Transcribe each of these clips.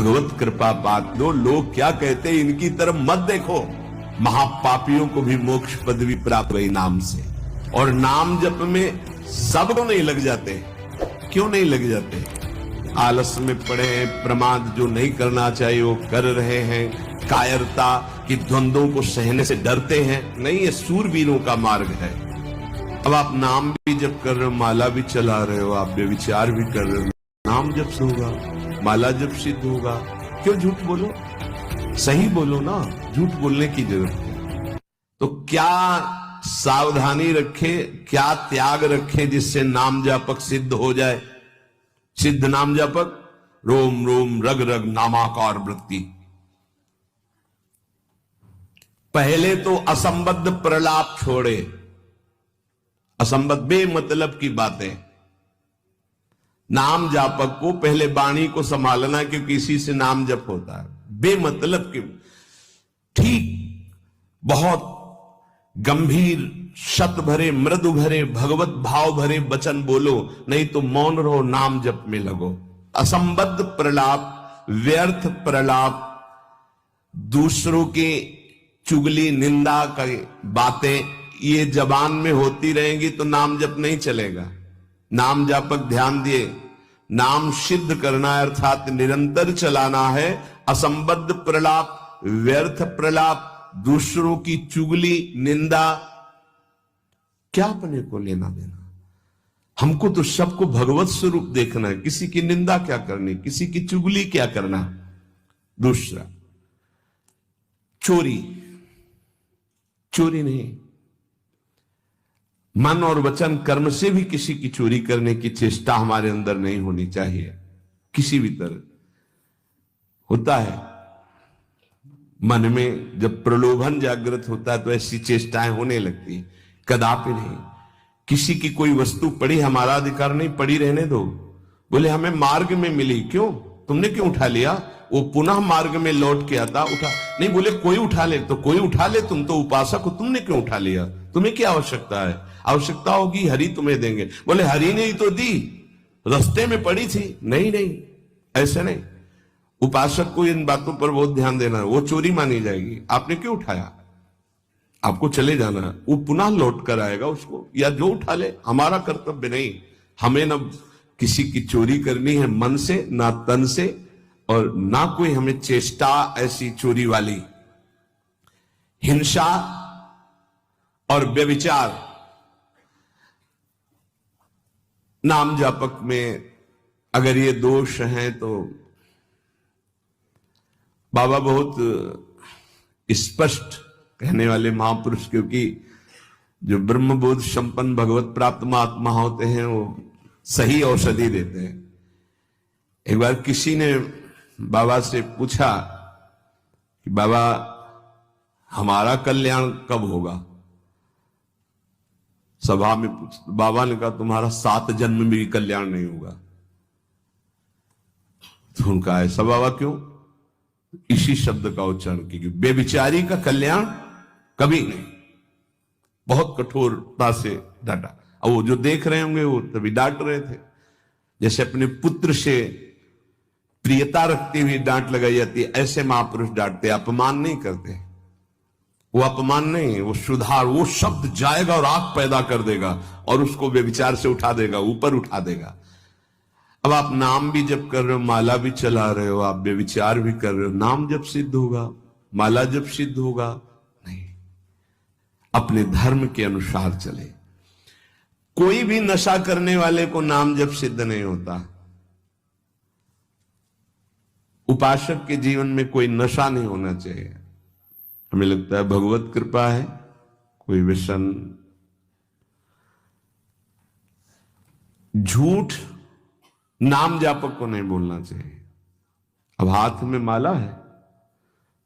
भगवत कृपा पात लो। लोग क्या कहते हैं इनकी तरफ मत देखो। महापापियों को भी मोक्ष पदवी प्राप्त हुई नाम से। और नाम जप में सबको नहीं लग जाते। क्यों नहीं लग जाते? आलस में पड़े हैं, प्रमाद जो नहीं करना चाहिए वो कर रहे हैं, कायरता की द्वंद्वों को सहने से डरते हैं। नहीं, ये सूरवीरों का मार्ग है। अब आप नाम भी जप कर रहे हो, माला भी चला रहे हो, आप बेविचार भी कर रहे हो, नाम जप से होगा, माला जप सिद्ध होगा। क्यों झूठ बोलो? सही बोलो ना, झूठ बोलने की जरूरत है। तो क्या सावधानी रखे, क्या त्याग रखे जिससे नाम जापक सिद्ध हो जाए? सिद्ध नाम जापक रोम रोम रग रग नामाकार वृत्ति। पहले तो असंबद्ध प्रलाप छोड़े। असंबद्ध बेमतलब की बातें। नाम जापक को पहले वाणी को संभालना, क्योंकि इसी से नाम जप होता है। बेमतलब की, ठीक बहुत गंभीर शत भरे मृदु भरे भगवत भाव भरे वचन बोलो, नहीं तो मौन रहो, नाम जप में लगो। असंबद्ध प्रलाप, व्यर्थ प्रलाप, दूसरों की चुगली निंदा की बातें ये जबान में होती रहेंगी तो नाम जप नहीं चलेगा। नाम जापक ध्यान दिए, नाम सिद्ध करना है, अर्थात निरंतर चलाना है। असंबद्ध प्रलाप, व्यर्थ प्रलाप, दूसरों की चुगली निंदा, क्या अपने को लेना देना? हमको तो सबको भगवत स्वरूप देखना है। किसी की निंदा क्या करनी, किसी की चुगली क्या करना। दूसरा, चोरी, चोरी नहीं, मन और वचन कर्म से भी किसी की चोरी करने की चेष्टा हमारे अंदर नहीं होनी चाहिए। किसी भी तरह होता है मन में, जब प्रलोभन जागृत होता है तो ऐसी चेष्टाएं होने लगती है। कदापि नहीं। किसी की कोई वस्तु पड़ी, हमारा अधिकार नहीं, पड़ी रहने दो। बोले हमें मार्ग में मिली, क्यों? तुमने क्यों उठा लिया? वो पुनः मार्ग में लौट के आता, उठा नहीं। बोले कोई उठा ले, तो कोई उठा ले, तुम तो उपासक हो, तुमने क्यों उठा लिया? तुम्हें क्या आवश्यकता है? आवश्यकता होगी हरि तुम्हें देंगे। बोले हरि ने ही तो दी, रास्ते में पड़ी थी। नहीं नहीं, ऐसे नहीं। उपासक को इन बातों पर बहुत ध्यान देना है, वो चोरी मानी जाएगी। आपने क्यों उठाया? आपको चले जाना है, वो पुनः लौट कर आएगा उसको, या जो उठा ले। हमारा कर्तव्य नहीं, हमें न किसी की चोरी करनी है मन से, ना तन से, और ना कोई हमें चेष्टा ऐसी चोरी वाली। हिंसा और व्यभिचार नाम जापक में अगर ये दोष हैं तो बाबा बहुत स्पष्ट कहने वाले महापुरुष, क्योंकि जो ब्रह्मबोध संपन्न भगवत प्राप्त महात्मा होते हैं वो सही औषधि देते हैं। एक बार किसी ने बाबा से पूछा कि बाबा हमारा कल्याण कब होगा? सभा में पूछ, बाबा ने कहा तुम्हारा 7 जन्म में भी कल्याण नहीं होगा। तो उनका ऐसा बाबा क्यों? इसी शब्द का उच्चारण कीजिए, बेविचारी का कल्याण कभी नहीं। बहुत कठोरता से डांटा। अब वो जो देख रहे होंगे वो तभी डांट रहे थे, जैसे अपने पुत्र से प्रियता रखती हुई डांट लगाई जाती है, ऐसे महापुरुष डांटते, अपमान नहीं करते। वो अपमान नहीं, वो सुधार, वो शब्द जाएगा और आग पैदा कर देगा और उसको बेविचार से उठा देगा, ऊपर उठा देगा। अब आप नाम भी जप कर रहे हो, माला भी चला रहे हो, आप बेविचार भी कर रहे हो, नाम जब सिद्ध होगा, माला जब सिद्ध होगा? नहीं। अपने धर्म के अनुसार चले। कोई भी नशा करने वाले को नाम जब सिद्ध नहीं होता। उपासक के जीवन में कोई नशा नहीं होना चाहिए। हमें लगता है भगवत कृपा है, कोई व्यसन, झूठ नाम जापक को नहीं बोलना चाहिए। अब हाथ में माला है,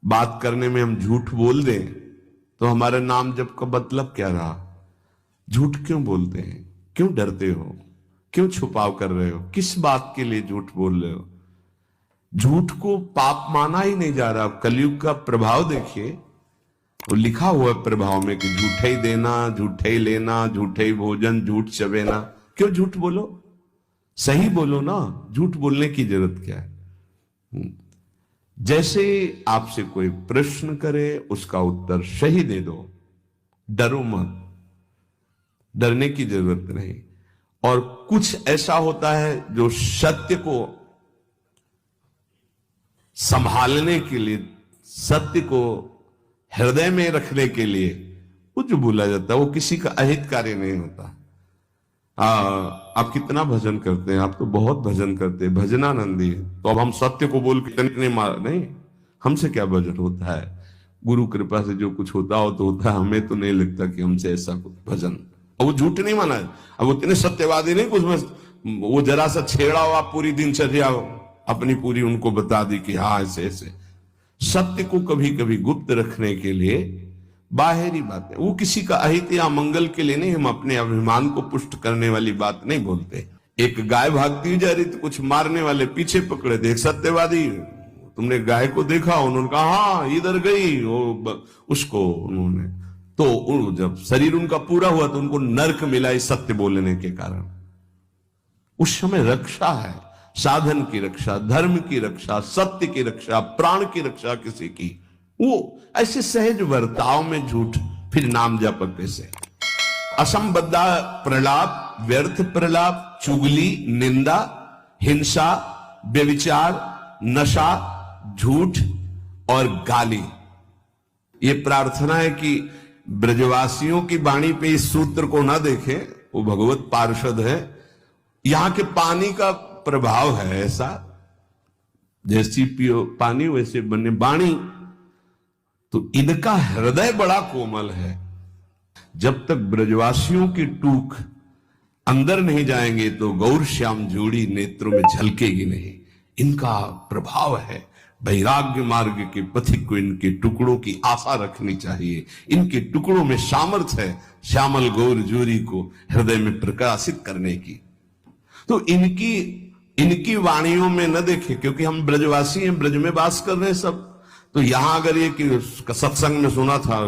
बात करने में हम झूठ बोल दें तो हमारे नाम जप का मतलब क्या रहा? झूठ क्यों बोलते हैं? क्यों डरते हो? क्यों छुपाव कर रहे हो? किस बात के लिए झूठ बोल रहे हो? झूठ को पाप माना ही नहीं जा रहा। कलयुग का प्रभाव देखिए, वो लिखा हुआ है प्रभाव में कि झूठे ही देना, झूठे ही लेना, झूठे ही भोजन, झूठ चबेना। क्यों झूठ बोलो? सही बोलो ना, झूठ बोलने की जरूरत क्या है? जैसे आपसे कोई प्रश्न करे उसका उत्तर सही दे दो, डरो मत, डरने की जरूरत नहीं। और कुछ ऐसा होता है जो सत्य को संभालने के लिए, सत्य को हृदय में रखने के लिए वो जो बोला जाता है वो किसी का अहित कार्य नहीं होता। आप कितना भजन करते हैं, आप तो बहुत भजन करते हैं, भजनानंदी, तो अब हम सत्य को बोल के नहीं मार, नहीं, हमसे क्या भजन होता है, गुरु कृपा से जो कुछ होता हो तो होता है, हमें तो नहीं लगता कि हमसे ऐसा कुछ भजन। अब वो झूठ नहीं माना है, अब वो इतने सत्यवादी नहीं कुछ में वो जरा सा छेड़ा हुआ पूरी दिनचर्या अपनी पूरी उनको बता दी कि हाँ ऐसे ऐसे। सत्य को कभी कभी गुप्त रखने के लिए बाहरी बातें, वो किसी का अहित या मंगल के लिए नहीं, हम अपने अभिमान को पुष्ट करने वाली बात नहीं बोलते। एक गाय भागती जा रही तो कुछ मारने वाले पीछे पकड़े थे, एक सत्यवादी, तुमने गाय को देखा, उन्होंने कहा हाँ इधर गई, उसको उन्होंने, तो जब शरीर उनका पूरा हुआ तो उनको नर्क मिला इस सत्य बोलने के कारण। उस समय रक्षा है, साधन की रक्षा, धर्म की रक्षा, सत्य की रक्षा, प्राण की रक्षा किसी की, वो ऐसे सहज वर्ताव में झूठ, फिर नाम जप कैसे, असंबद्धा प्रलाप, व्यर्थ प्रलाप, चुगली, निंदा, हिंसा, व्यभिचार, नशा, झूठ और गाली। ये प्रार्थना है कि ब्रजवासियों की वाणी पे इस सूत्र को ना देखें, वो भगवत पार्षद है, यहां के पानी का प्रभाव है ऐसा, जैसी पियो पानी वैसे बने वाणी, तो इनका हृदय बड़ा कोमल है। जब तक ब्रजवासियों की टूक अंदर नहीं जाएंगे तो गौर श्याम जोड़ी नेत्रों में झलकेगी नहीं। इनका प्रभाव है, वैराग्य मार्ग के पथिक को इनके टुकड़ों की आशा रखनी चाहिए। इनके टुकड़ों में सामर्थ्य है श्यामल गौर जोड़ी को हृदय में प्रकाशित करने की। तो इनकी वाणियों में न देखे, क्योंकि हम ब्रजवासी हैं, ब्रज में वास कर रहे हैं सब। तो यहां अगर ये कि सत्संग में सुना था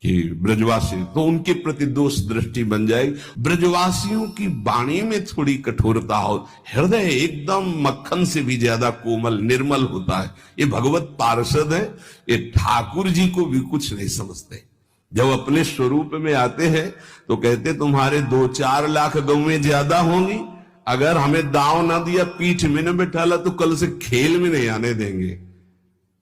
कि ब्रजवासी, तो उनके प्रति दोष दृष्टि बन जाएगी। ब्रजवासियों की वाणी में थोड़ी कठोरता हो, हृदय एकदम मक्खन से भी ज्यादा कोमल निर्मल होता है। ये भगवत पार्षद है, ये ठाकुर जी को भी कुछ नहीं समझते। जब अपने स्वरूप में आते हैं तो कहते तुम्हारे 2-4 लाख गौएं ज्यादा होंगी, अगर हमें दांव ना दिया, पीठ में न बैठाला, तो कल से खेल में नहीं आने देंगे।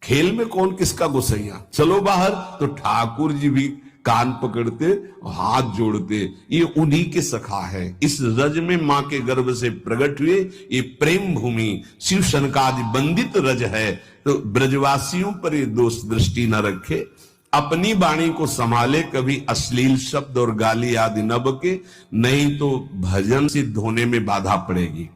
खेल में कौन किसका गुसैया, चलो बाहर। तो ठाकुर जी भी कान पकड़ते, हाथ जोड़ते, ये उन्हीं के सखा है। इस रज में मां के गर्भ से प्रकट हुए, ये प्रेम भूमि शिव शनकादि बंदित रज है। तो ब्रजवासियों पर ये दोष दृष्टि न रखे, अपनी वाणी को संभाले, कभी अश्लील शब्द और गाली आदि न बके, नहीं तो भजन सिद्ध होने में बाधा पड़ेगी।